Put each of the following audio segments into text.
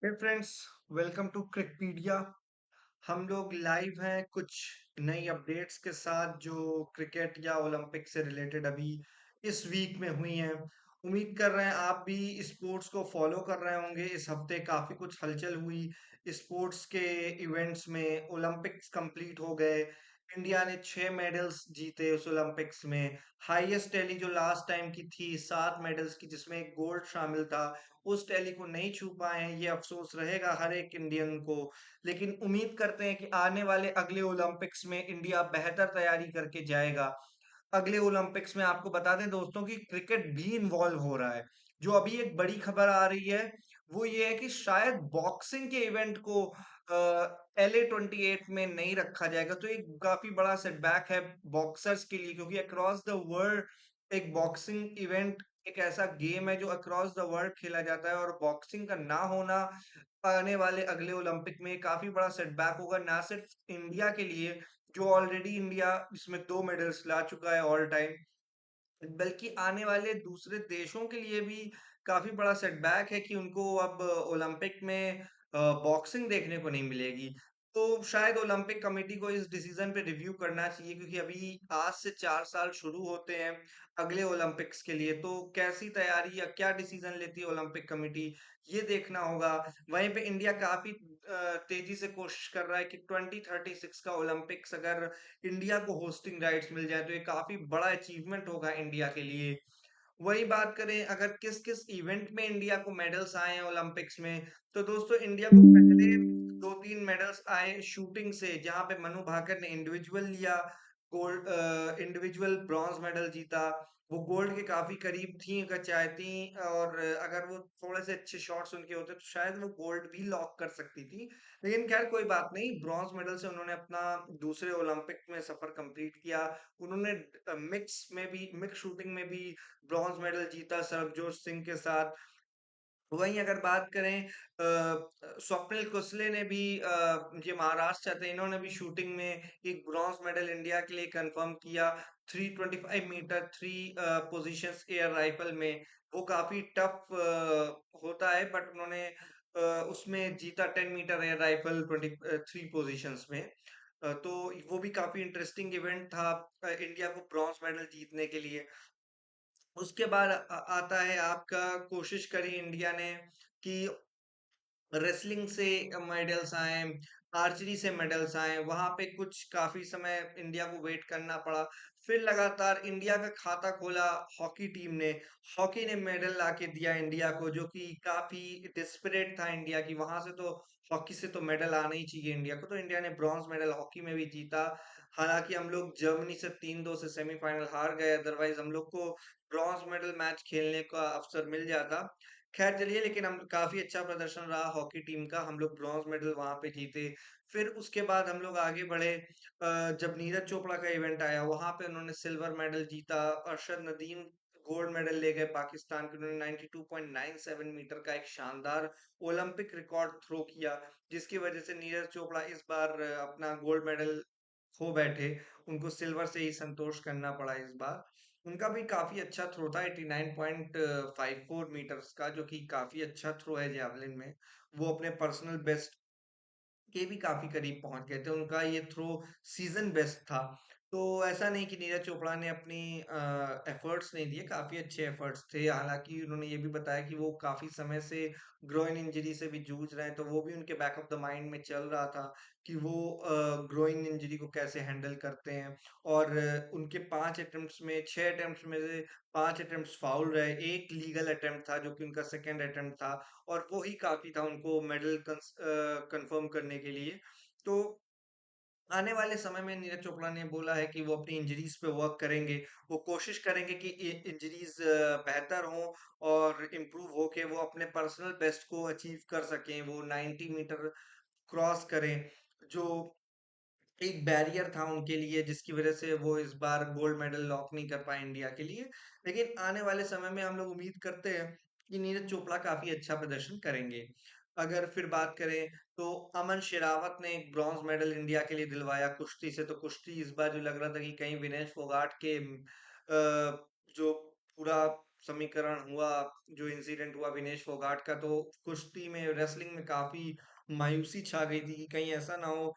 Hey friends, welcome to Cricpedia. हम लोग live हैं कुछ नई अपडेट्स के साथ जो क्रिकेट या ओलंपिक से रिलेटेड अभी इस वीक में हुई हैं। उम्मीद कर रहे हैं आप भी स्पोर्ट्स को फॉलो कर रहे होंगे। इस हफ्ते काफी कुछ हलचल हुई स्पोर्ट्स के इवेंट्स में। ओलंपिक्स कंप्लीट हो गए। इंडिया ने 6 मेडल्स जीते उस ओलंपिक्स में। हाईएस्ट टैली जो लास्ट टाइम की थी 7 मेडल्स की, जिसमें एक गोल्ड शामिल था, उस टैली को नहीं छू पाए हैं। ये अफसोस रहेगा हर एक इंडियन को। लेकिन उम्मीद करते हैं कि आने वाले अगले ओलंपिक्स में इंडिया बेहतर तैयारी करके जाएगा। अगले ओलंपिक्स में आपको बता दें दोस्तों कि क्रिकेट भी इन्वॉल्व हो रहा है। जो अभी एक बड़ी खबर आ रही है वो ये है कि शायद बॉक्सिंग के इवेंट को LA 28 में नहीं रखा जाएगा। तो एक काफी बड़ा सेटबैक है बॉक्सर्स के लिए, क्योंकि अक्रॉस द वर्ल्ड एक बॉक्सिंग इवेंट एक ऐसा गेम है जो अक्रॉस द वर्ल्ड खेला जाता है, और बॉक्सिंग का ना होना आने वाले अगले ओलंपिक में काफी बड़ा सेटबैक होगा, ना सिर्फ इंडिया के लिए जो ऑलरेडी इंडिया इसमें 2 मेडल्स ला चुका है ऑल टाइम, बल्कि आने वाले दूसरे देशों के लिए भी काफी बड़ा सेटबैक है कि उनको अब ओलंपिक में बॉक्सिंग देखने को नहीं मिलेगी। तो शायद ओलंपिक कमेटी को इस डिसीजन पे रिव्यू करना चाहिए, क्योंकि अभी आज से 4 साल शुरू होते हैं अगले ओलंपिक्स के लिए। तो कैसी तैयारी या क्या डिसीजन लेती है ओलंपिक कमेटी, ये देखना होगा। वहीं पे इंडिया काफी तेजी से कोशिश कर रहा है कि 2036 का ओलंपिक्स अगर इंडिया को होस्टिंग राइट्स मिल जाए तो ये काफी बड़ा अचीवमेंट होगा इंडिया के लिए। वही बात करें अगर किस किस इवेंट में इंडिया को मेडल्स आए हैं ओलंपिक्स में, तो दोस्तों इंडिया को पहले 2-3 मेडल्स आए शूटिंग से, जहां पे मनु भाकर ने इंडिविजुअल लिया गोल्ड, इंडिविजुअल ब्रॉन्ज मेडल जीता। वो गोल्ड के काफी करीब थी अगर चाहती, और अगर वो थोड़े से अच्छे शॉट्स उनके होते तो शायद वो गोल्ड भी लॉक कर सकती थी। लेकिन खैर कोई बात नहीं, ब्रॉन्ज मेडल से उन्होंने अपना दूसरे ओलंपिक में सफर कंप्लीट किया। उन्होंने मिक्स शूटिंग में भी ब्रॉन्ज मेडल जीता सरबजोत सिंह के साथ। वहीं अगर बात करें स्वप्निल कुसले ने भी, ये महाराष्ट्र से थे, इन्होंने भी शूटिंग में एक ब्रॉन्ज मेडल इंडिया के लिए कंफर्म किया। 325 metre three positions air rifle में वो काफी टफ होता है, बट उन्होंने उसमें जीता 10 मीटर एयर राइफल 23 पोजीशंस में। तो वो भी काफी इंटरेस्टिंग इवेंट था इंडिया को ब्रॉन्ज मेडल जीतने के लिए। उसके बाद आता है आपका, कोशिश करी इंडिया ने कि रेसलिंग से मेडल्स आए, आर्चरी से मेडल्स आए, वहां पे कुछ काफी समय इंडिया को वेट करना पड़ा। फिर लगातार इंडिया का खाता खोला हॉकी टीम ने। हॉकी ने मेडल लाके दिया इंडिया को, जो कि काफी डिस्परेट था इंडिया की। वहां से तो हॉकी से तो मेडल आना ही चाहिए इंडिया को, तो इंडिया ने ब्रॉन्ज मेडल हॉकी में भी जीता। हालांकि हम लोग जर्मनी से 3-2 से सेमीफाइनल हार गए, अदरवाइज हम लोग को ब्रॉन्ज मेडल मैच खेलने का अवसर मिल जाता। खैर चलिए, लेकिन हम काफी अच्छा प्रदर्शन रहा हॉकी टीम का, हम लोग ब्रॉन्ज मेडल वहां पे जीते। फिर उसके बाद हम लोग आगे बढ़े। जब नीरज चोपड़ा का इवेंट आया वहां पे उन्होंने सिल्वर मेडल जीता। अरशद नदीम गोल्ड मेडल ले गए पाकिस्तान के। उन्होंने 92.97 मीटर का एक शानदार ओलंपिक रिकॉर्ड थ्रो किया, जिसकी वजह से नीरज चोपड़ा इस बार अपना गोल्ड मेडल खो बैठे। उनको सिल्वर से ही संतोष करना पड़ा इस बार। उनका भी काफी अच्छा थ्रो था 89.54 मीटर्स का, जो कि काफी अच्छा थ्रो है जेवलिन में। वो अपने पर्सनल बेस्ट के भी काफी करीब पहुंच गए थे। उनका ये थ्रो सीजन बेस्ट था। तो ऐसा नहीं कि नीरज चोपड़ा ने अपनी एफर्ट्स नहीं दिए, काफी अच्छे एफर्ट्स थे। हालांकि उन्होंने ये भी बताया कि वो काफी समय से ग्रोइन इंजरी से भी जूझ रहे हैं, तो वो भी उनके बैक ऑफ द माइंड में चल रहा था कि वो ग्रोइन इंजरी को कैसे हैंडल करते हैं। और उनके 5 अटेम्प्ट्स में 6 अटेम्प्ट्स में से 5 अटेम्प्ट्स फाउल रहे, एक लीगल अटेम्प्ट था जो कि उनका सेकेंड अटेम्प्ट था, और वो ही काफी था उनको मेडल कंफर्म करने के लिए। तो आने वाले समय में नीरज चोपड़ा ने बोला है कि वो अपनी इंजरीज पे वर्क करेंगे। वो कोशिश करेंगे कि इंजरीज बेहतर हों और इम्प्रूव हो के वो अपने पर्सनल बेस्ट को अचीव कर सकें, वो 90 मीटर क्रॉस करें, जो एक बैरियर था उनके लिए, जिसकी वजह से वो इस बार गोल्ड मेडल लॉक नहीं कर पाए इंडिया के लिए। लेकिन आने वाले समय में हम लोग उम्मीद करते हैं कि नीरज चोपड़ा काफी अच्छा प्रदर्शन करेंगे। अगर फिर बात करें तो अमन शेरावत ने एक ब्रॉन्ज मेडल इंडिया के लिए दिलवाया कुश्ती से। तो कुश्ती इस बार जो लग रहा था कि कहीं विनेश फोगाट के जो पूरा समीकरण हुआ, जो इंसिडेंट हुआ विनेश फोगाट का, तो कुश्ती में, रेसलिंग में काफी मायूसी छा गई थी कि कहीं ऐसा ना हो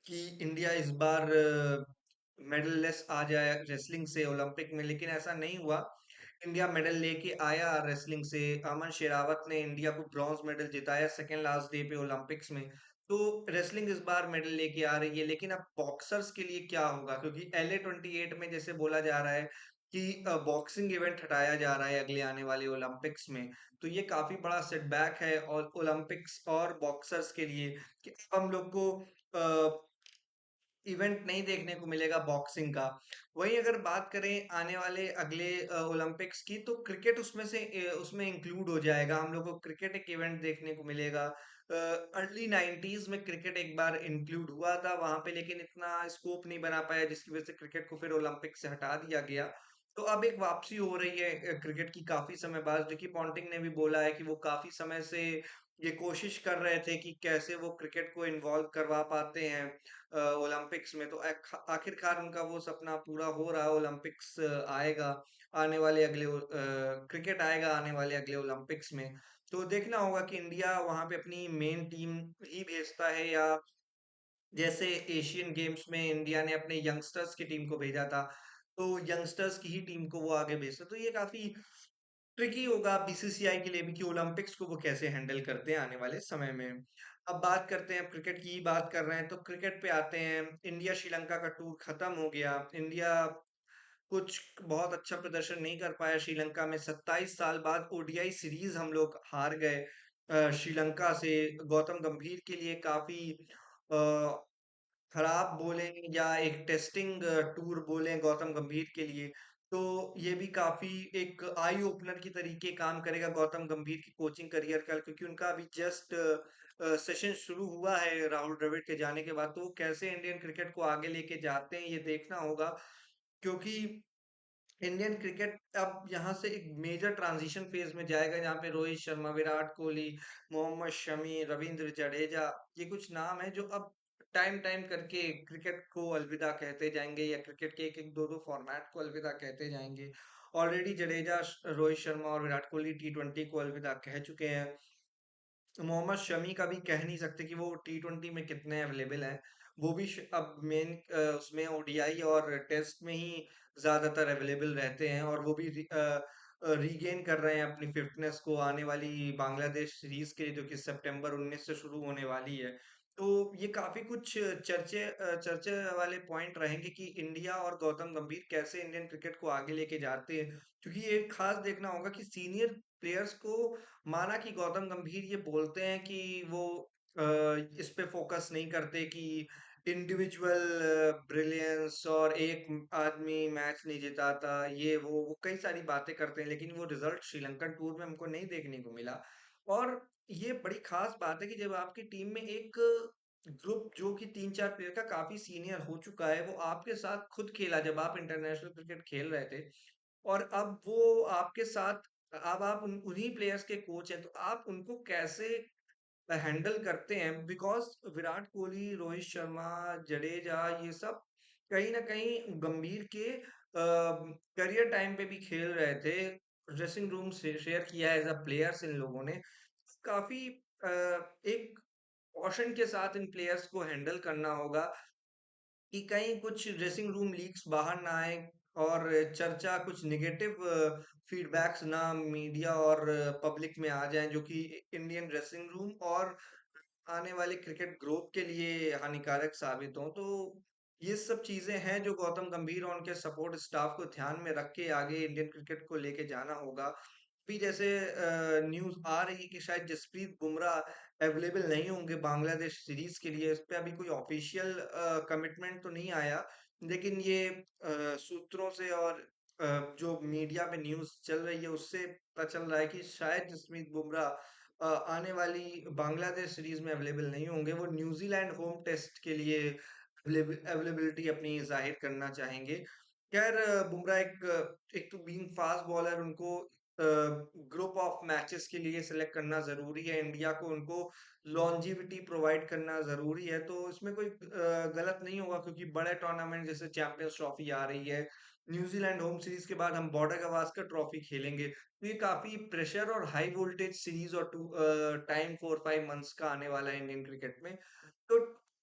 कि इंडिया इस बार मेडल लेस आ जाए रेसलिंग से ओलंपिक में, लेकिन ऐसा नहीं हुआ। इंडिया मेडल लेके आया रेसलिंग से। अमन शेरावत ने इंडिया को ब्रॉन्ज मेडल जिताया सेकेंड लास्ट डे पे ओलंपिक्स में। तो रेसलिंग इस बार मेडल लेके आ रही है, लेकिन अब बॉक्सर्स के लिए क्या होगा, क्योंकि LA 28 में जैसे बोला जा रहा है कि बॉक्सिंग इवेंट हटाया जा रहा है अगले आने वाले ओलंपिक्स में। तो ये काफी बड़ा सेटबैक है और ओलंपिक्स और बॉक्सर्स के लिए कि हम लोग को इवेंट नहीं देखने को मिलेगा बॉक्सिंग का। वहीं अगर बात करें आने वाले अगले ओलंपिक्स की, तो क्रिकेट उसमें से उसमें इंक्लूड हो जाएगा। हम लोग को क्रिकेट एक इवेंट देखने को मिलेगा। अर्ली 90s में क्रिकेट एक बार इंक्लूड हुआ था वहां पे, लेकिन इतना स्कोप नहीं बना पाया, जिसकी वजह से क्रिकेट को फिर ओलंपिक से हटा दिया गया। तो अब एक वापसी हो रही है क्रिकेट की काफी समय बाद। रिकी पॉन्टिंग ने भी बोला है कि वो काफी समय से ये कोशिश कर रहे थे कि कैसे वो क्रिकेट को इन्वॉल्व करवा पाते हैं ओलंपिक्स में। तो आखिरकार उनका वो सपना पूरा हो रहा है। ओलंपिक्स आएगा आने वाले क्रिकेट आएगा आने वाले अगले ओलंपिक्स में। तो देखना होगा कि इंडिया वहां पे अपनी मेन टीम ही भेजता है, या जैसे एशियन गेम्स में इंडिया ने अपने यंगस्टर्स की टीम को भेजा था, तो यंगस्टर्स की ही टीम को वो आगे भेजता। तो ये काफी ट्रिकी होगा बीसीसीआई के लिए भी कि ओलंपिक्स को वो कैसे हैंडल करते हैं आने वाले समय में। अब बात करते हैं, क्रिकेट की ही बात कर रहे हैं तो क्रिकेट पे आते हैं। इंडिया श्रीलंका का टूर खत्म हो गया। इंडिया कुछ बहुत अच्छा प्रदर्शन नहीं कर पाया श्रीलंका में। 27 साल बाद ओडीआई सीरीज हम लोग हार गए श्रीलंका से। गौतम गंभीर के लिए काफी अ, खराब बोलें या एक टेस्टिंग टूर बोलें गौतम गंभीर के लिए, तो ये भी काफी एक आई ओपनर की तरीके काम करेगा गौतम गंभीर की कोचिंग करियर का, क्योंकि उनका अभी जस्ट सेशन शुरू हुआ है राहुल द्रविड़ के जाने के बाद। तो वो कैसे इंडियन क्रिकेट को आगे लेके जाते हैं ये देखना होगा, क्योंकि इंडियन क्रिकेट अब यहाँ से एक मेजर ट्रांजिशन फेज में जाएगा, जहाँ पे रोहित शर्मा, विराट कोहली, मोहम्मद शमी, रविंद्र जडेजा, ये कुछ नाम है जो अब टाइम टाइम करके क्रिकेट को अलविदा कहते जाएंगे, या क्रिकेट के एक एक दो दो फॉर्मेट को अलविदा कहते जाएंगे। ऑलरेडी जडेजा, रोहित शर्मा और विराट कोहली T20 को अलविदा कह चुके हैं। मोहम्मद शमी का भी कह नहीं सकते कि वो T20 में कितने अवेलेबल हैं। वो भी अब मेन उसमें ओडीआई और टेस्ट में ही ज्यादातर अवेलेबल रहते हैं, और वो भी रीगेन कर रहे हैं अपनी फिटनेस को आने वाली बांग्लादेश सीरीज के लिए, जो कि सितंबर 19 से शुरू होने वाली है। तो ये काफी कुछ चर्चे वाले पॉइंट रहेंगे कि इंडिया और गौतम गंभीर कैसे इंडियन क्रिकेट को आगे लेके जाते हैं, क्योंकि ये खास देखना होगा कि सीनियर प्लेयर्स को, माना कि गौतम गंभीर ये बोलते हैं कि वो अ, इस पे फोकस नहीं करते कि इंडिविजुअल ब्रिलियंस और एक आदमी मैच नहीं जिताता, ये वो कई सारी बातें करते हैं, लेकिन वो रिजल्ट श्रीलंकन टूर में हमको नहीं देखने को मिला। और ये बड़ी खास बात है कि जब आपकी टीम में एक ग्रुप जो कि 3-4 प्लेयर का काफी सीनियर हो चुका है, वो आपके साथ खुद खेला जब आप इंटरनेशनल क्रिकेट खेल रहे थे, और अब वो आपके साथ, अब आप उन्हीं प्लेयर्स के कोच हैं, तो आप उनको कैसे हैंडल करते हैं। बिकॉज विराट कोहली, रोहित शर्मा, जडेजा, ये सब कहीं ना कहीं गंभीर के करियर टाइम पे भी खेल रहे थे। ड्रेसिंग रूम से शेयर किया एज अ प्लेयर्स इन लोगों ने। काफी एक कॉशन के साथ इन प्लेयर्स को हैंडल करना होगा कि कहीं कुछ ड्रेसिंग रूम लीक्स बाहर ना आए, और चर्चा कुछ नेगेटिव फीडबैक्स ना मीडिया और पब्लिक में आ जाएं, जो कि इंडियन ड्रेसिंग रूम और आने वाले क्रिकेट ग्रोथ के लिए हानिकारक साबित हों। तो ये सब चीजें हैं जो गौतम गंभीर और उनके सपोर्ट स्टाफ को ध्यान में रख के आगे इंडियन क्रिकेट को लेके जाना होगा। अभी जैसे न्यूज आ रही है कि शायद जसप्रीत बुमराह अवेलेबल नहीं होंगे बांग्लादेश सीरीज के लिए। इस पे अभी कोई ऑफिशियल कमिटमेंट तो नहीं आया, लेकिन ये सूत्रों से और जो मीडिया में न्यूज चल रही है उससे पता चल रहा है कि शायद जसप्रीत बुमराह आने वाली बांग्लादेश सीरीज में अवेलेबल नहीं होंगे। वो न्यूजीलैंड होम टेस्ट के लिए अवेलेबिलिटी अपनी जाहिर करना चाहेंगे। खैर बुमराह एक तो बीइंग फास्ट बॉलर, उनको ग्रुप ऑफ मैचेस के लिए सिलेक्ट करना जरूरी है। इंडिया को उनको लॉन्जिविटी प्रोवाइड करना जरूरी है, तो इसमें कोई गलत नहीं होगा, क्योंकि बड़े टूर्नामेंट जैसे चैंपियंस ट्रॉफी आ रही है, न्यूजीलैंड होम सीरीज के बाद हम बॉर्डर गवास्कर ट्रॉफी खेलेंगे। तो ये काफी प्रेशर और हाई वोल्टेज सीरीज और टाइम 4-5 मंथ्स का आने वाला है इंडियन क्रिकेट में। तो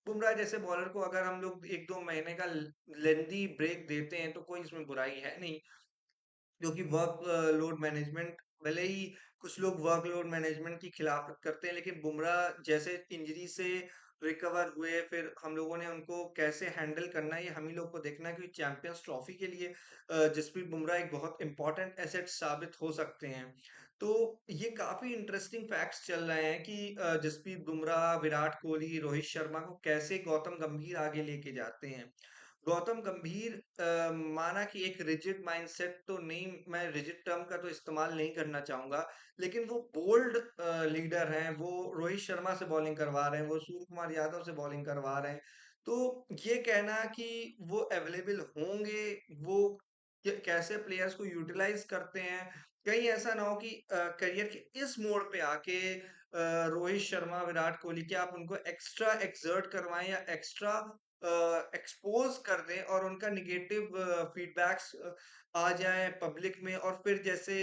बुमराह जैसे बॉलर को अगर हम लोग 1-2 महीने का लेंदी ब्रेक देते हैं तो कोई इसमें बुराई है नहीं, क्योंकि वर्क लोड मैनेजमेंट, भले ही कुछ लोग वर्कलोड मैनेजमेंट की खिलाफत करते हैं, लेकिन बुमराह जैसे इंजरी से रिकवर हुए, फिर हम लोगों ने उनको कैसे हैंडल करना है ये हम ही लोग को देखना है, क्योंकि चैंपियंस ट्रॉफी के लिए जसप्रीत बुमराह एक बहुत इंपॉर्टेंट एसेट साबित हो सकते हैं। तो ये काफी इंटरेस्टिंग फैक्ट्स चल रहे हैं कि जसप्रीत बुमराह, विराट कोहली, रोहित शर्मा को कैसे गौतम गंभीर आगे लेके जाते हैं। गौतम गंभीर माना कि एक रिजिड माइंडसेट तो नहीं, मैं रिजिड टर्म का तो इस्तेमाल नहीं करना चाहूंगा, लेकिन वो बोल्ड लीडर हैं, वो रोहित शर्मा से बॉलिंग करवा रहे हैं, वो सूर्य कुमार यादव से बॉलिंग करवा रहे हैं। तो ये कहना कि वो अवेलेबल होंगे, वो कैसे प्लेयर्स को यूटिलाइज करते हैं, कहीं ऐसा ना हो कि करियर के इस मोड़ पे आके रोहित शर्मा, विराट कोहली, क्या आप उनको एक्स्ट्रा एक्सर्ट करवाएं या एक्स्ट्रा एक्सपोज कर दें और उनका निगेटिव फीडबैक्स आ जाए पब्लिक में, और फिर जैसे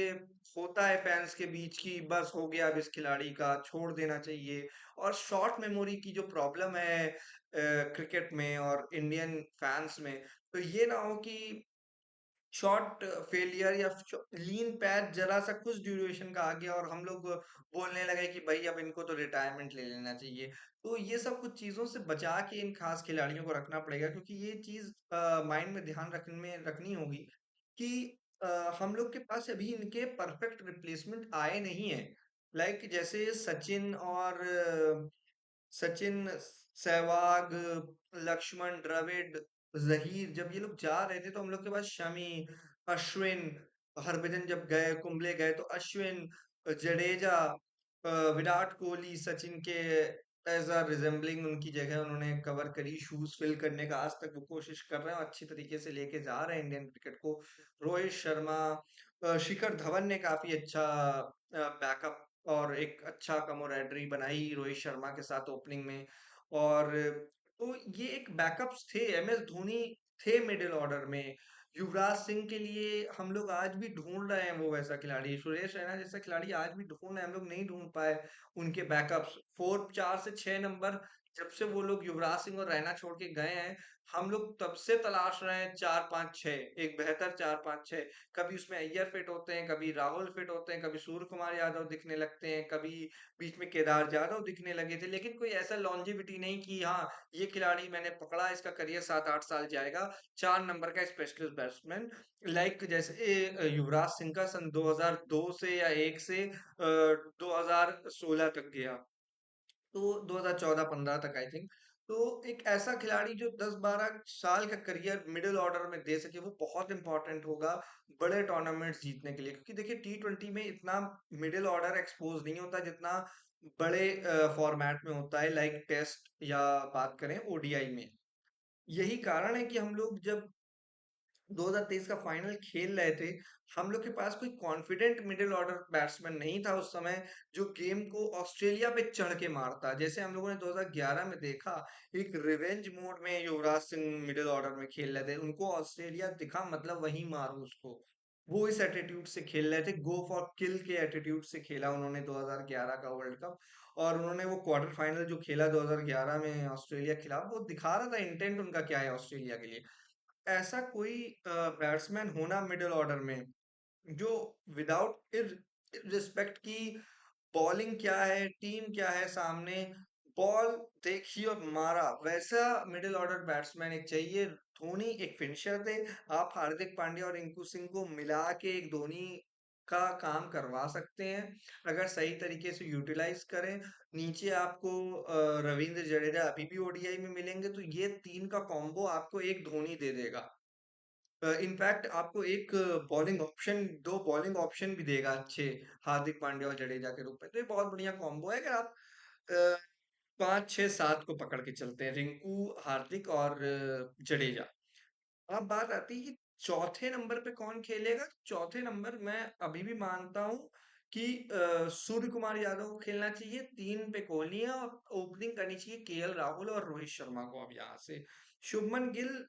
होता है फैंस के बीच की बस हो गया अब इस खिलाड़ी का छोड़ देना चाहिए। और शॉर्ट मेमोरी की जो प्रॉब्लम है क्रिकेट में और इंडियन फैंस में, तो ये ना हो कि शॉट फेलियर या लीन पैच जरा सा कुछ ड्यूरेशन का आ गया और हम लोग बोलने लगे कि भाई अब इनको तो रिटायरमेंट ले लेना चाहिए। तो ये सब कुछ चीजों से बचा के इन खास खिलाड़ियों को रखना पड़ेगा, क्योंकि ये चीज माइंड में ध्यान रखने में रखनी होगी कि अ, हम लोग के पास अभी इनके परफेक्ट रिप्लेसमेंट आए नहीं है। लाइक जैसे सचिन और सचिन, सहवाग, लक्ष्मण, द्रविड़, जहीर जब ये लोग जा रहे थे तो हम लोग के पास शमी, अश्विन, हरभजन जब गए, कुंबले गए तो अश्विन, जडेजा, विराट कोहली सचिन के एज अ रिजेंबलिंग उनकी जगह उन्होंने कवर करी, शूज फिल करने का आज तक वो कोशिश कर रहे हैं और अच्छी तरीके से लेके जा रहे हैं इंडियन क्रिकेट को। रोहित शर्मा, शिखर धवन ने काफी अच्छा बैकअप और एक अच्छा कमोरेडरी बनाई रोहित शर्मा के साथ ओपनिंग में। और तो ये एक बैकअप्स थे, एम एस धोनी थे मिडिल ऑर्डर में। युवराज सिंह के लिए हम लोग आज भी ढूंढ रहे हैं वो वैसा खिलाड़ी, सुरेश रैना जैसा खिलाड़ी आज भी ढूंढ रहे हैं, हम लोग नहीं ढूंढ पाए उनके बैकअप्स। 4 4 से 6 नंबर जब से वो लोग युवराज सिंह और रैना छोड़ के गए हैं, हम लोग तब से तलाश रहे हैं 4 5 6, एक बेहतर 4 5 6। कभी उसमें अय्यर फिट होते हैं, कभी राहुल फिट होते हैं, कभी सूर्य कुमार यादव दिखने लगते हैं, कभी बीच में केदार जाधव दिखने लगे थे, लेकिन कोई ऐसा लॉन्जेविटी नहीं कि हाँ ये खिलाड़ी मैंने पकड़ा, इसका करियर 7 8 साल जाएगा। 4 नंबर का स्पेशलिस्ट बैट्समैन, लाइक जैसे युवराज सिंह का सन 2002 से या 1 से 2016 तक गया, तो 2014-15 तक आई थिंक। तो एक ऐसा खिलाड़ी जो 10 12 साल का करियर मिडिल ऑर्डर में दे सके वो बहुत इंपॉर्टेंट होगा बड़े टूर्नामेंट्स जीतने के लिए, क्योंकि देखिए T20 में इतना मिडिल ऑर्डर एक्सपोज नहीं होता जितना बड़े फॉर्मेट में होता है, लाइक टेस्ट या बात करें ओडीआई में। यही कारण है कि हम लोग जब 2023 का फाइनल खेल रहे थे, हम लोग के पास कोई कॉन्फिडेंट मिडिल ऑर्डर बैट्समैन नहीं था उस समय जो गेम को ऑस्ट्रेलिया पे चढ़ के मारता, जैसे हम लोगों ने 2011 में देखा। एक रिवेंज मोड में युवराज सिंह मिडिल ऑर्डर में खेल रहे थे, उनको ऑस्ट्रेलिया दिखा मतलब वहीं मारो उसको, वो इस एटीट्यूड से खेल रहे थे, गो फॉर किल के एटीट्यूड से खेला उन्होंने 2011 का वर्ल्ड कप। और उन्होंने वो क्वार्टर फाइनल जो खेला 2011 में ऑस्ट्रेलिया के खिलाफ, वो दिखा रहा था इंटेंट उनका क्या है ऑस्ट्रेलिया के लिए। ऐसा कोई बैट्समैन होना मिडिल ऑर्डर में जो विदाउट रिस्पेक्ट की बॉलिंग क्या है, टीम क्या है सामने, बॉल देखी और मारा, वैसा मिडिल ऑर्डर बैट्समैन एक चाहिए। धोनी एक फिनिशर थे, आप हार्दिक पांड्या और रिंकू सिंह को मिला के एक धोनी का काम करवा सकते हैं अगर सही तरीके से यूटिलाइज करें। नीचे आपको रविंद्र जडेजा अभी भी ओडीआई में मिलेंगे, तो ये तीन का कॉम्बो आपको एक धोनी दे देगा। इनफैक्ट आपको एक बॉलिंग ऑप्शन, दो बॉलिंग ऑप्शन भी देगा अच्छे, हार्दिक पांड्या और जडेजा के रूप में। तो ये बहुत बढ़िया कॉम्बो है अगर आप 5 6 7 को पकड़ के चलते हैं, रिंकू, हार्दिक और जडेजा। अब बात आती है कि चौथे नंबर पे कौन खेलेगा। चौथे नंबर मैं अभी भी मानता हूँ कि सूर्य कुमार यादव को खेलना चाहिए, 3 पे कोहली है और ओपनिंग करनी चाहिए केएल राहुल और रोहित शर्मा को अब यहाँ से। शुभमन गिल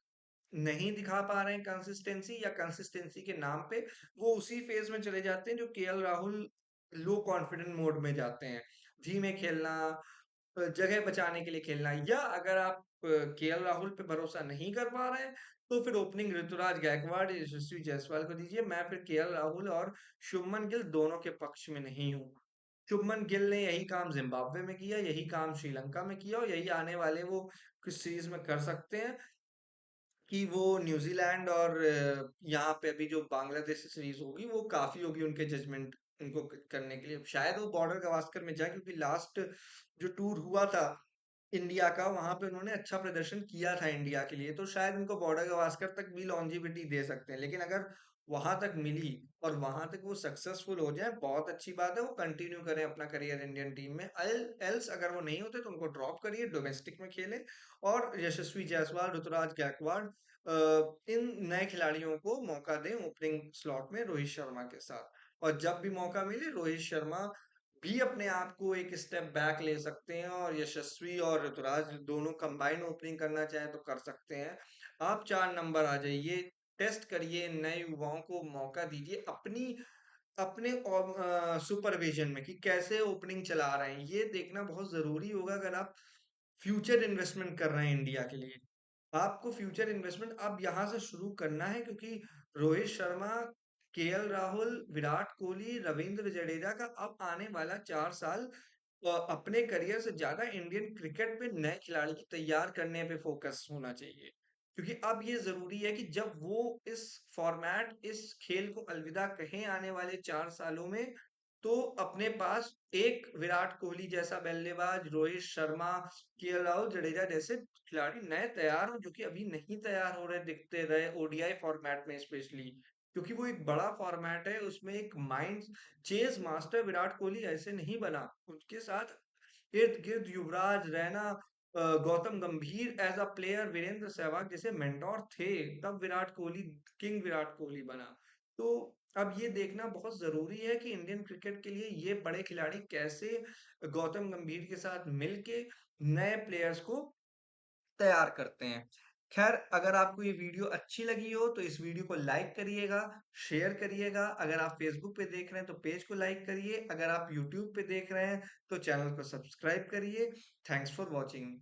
नहीं दिखा पा रहे हैं कंसिस्टेंसी या कंसिस्टेंसी के नाम पे वो उसी फेज में चले जाते हैं जो केएल राहुल लो कॉन्फिडेंट मोड में जाते हैं। धीमे खेलना, जगह बचाने के लिए खेलना, या अगर आप केएल राहुल पे भरोसा नहीं कर पा रहे हैं तो फिर ओपनिंग ऋतुराज गायकवाड़, यशस्वी जायसवाल को दीजिए। मैं फिर केएल राहुल और शुभमन गिल दोनों के पक्ष में नहीं हूँ। शुभमन गिल ने यही काम जिम्बाब्वे में किया, यही काम श्रीलंका में किया और यही आने वाले वो कुछ सीरीज में कर सकते हैं कि वो न्यूजीलैंड और यहाँ पे अभी जो बांग्लादेश से सीरीज होगी वो काफी होगी उनके जजमेंट उनको करने के लिए। शायद वो बॉर्डर गवास्कर में जाए क्योंकि लास्ट जो टूर हुआ था इंडिया का वहां पे उन्होंने अच्छा प्रदर्शन किया था इंडिया के लिए, तो शायद उनको बॉर्डर गवास्कर तक भी लॉन्जिविटी दे सकते हैं। लेकिन अगर वहां तक मिली और वहां तक वो सक्सेसफुल हो जाए बहुत अच्छी बात है, वो कंटिन्यू करें अपना करियर इंडियन टीम में। एल्स अगर वो नहीं होते तो उनको ड्रॉप करिए, डोमेस्टिक में खेलें और यशस्वी जायसवाल, ऋतुराज गायकवाड़ इन नए खिलाड़ियों को मौका दें ओपनिंग स्लॉट में रोहित शर्मा के साथ। और जब भी मौका मिले रोहित शर्मा भी अपने आप को एक स्टेप बैक ले सकते हैं और यशस्वी और ऋतुराज दोनों कंबाइन ओपनिंग करना चाहे तो कर सकते हैं। आप 4 नंबर आ जाइए, टेस्ट करिए, नए युवाओं को मौका दीजिए अपनी अपने सुपरविजन में कि कैसे ओपनिंग चला रहे हैं। ये देखना बहुत जरूरी होगा अगर आप फ्यूचर इन्वेस्टमेंट कर रहे हैं इंडिया के लिए। आपको फ्यूचर इन्वेस्टमेंट अब यहाँ से शुरू करना है क्योंकि रोहित शर्मा, केएल राहुल, विराट कोहली, रविंद्र जडेजा का अब आने वाला 4 साल अपने करियर से ज्यादा इंडियन क्रिकेट पे नए खिलाड़ी की तैयार करने पे फोकस होना चाहिए। क्योंकि अब ये जरूरी है कि जब वो इस फॉर्मेट, इस खेल को अलविदा कहें आने वाले 4 सालों में, तो अपने पास एक विराट कोहली जैसा बल्लेबाज, रोहित शर्मा, केएल राहुल, जडेजा जैसे खिलाड़ी नए तैयार हो जो कि अभी नहीं तैयार हो रहे दिखते रहे ओडीआई फॉर्मेट में स्पेशली। क्योंकि वो एक बड़ा फॉर्मेट है, उसमें एक mind chess master Virat Kohli ऐसे नहीं बना। उसके साथ इर्द गिर्द युवराज, Raina, Gautam Gambhir as a player, Virender Sehwag जैसे मेंटोर थे, तब विराट कोहली किंग विराट कोहली बना। तो अब ये देखना बहुत जरूरी है कि इंडियन क्रिकेट के लिए ये बड़े खिलाड़ी कैसे गौतम गंभीर के साथ मिलके नए प्लेयर्स को तैयार करते हैं। खैर, अगर आपको ये वीडियो अच्छी लगी हो तो इस वीडियो को लाइक करिएगा, शेयर करिएगा। अगर आप फेसबुक पे देख रहे हैं तो पेज को लाइक करिए, अगर आप यूट्यूब पे देख रहे हैं तो चैनल को सब्सक्राइब करिए। Thanks for watching.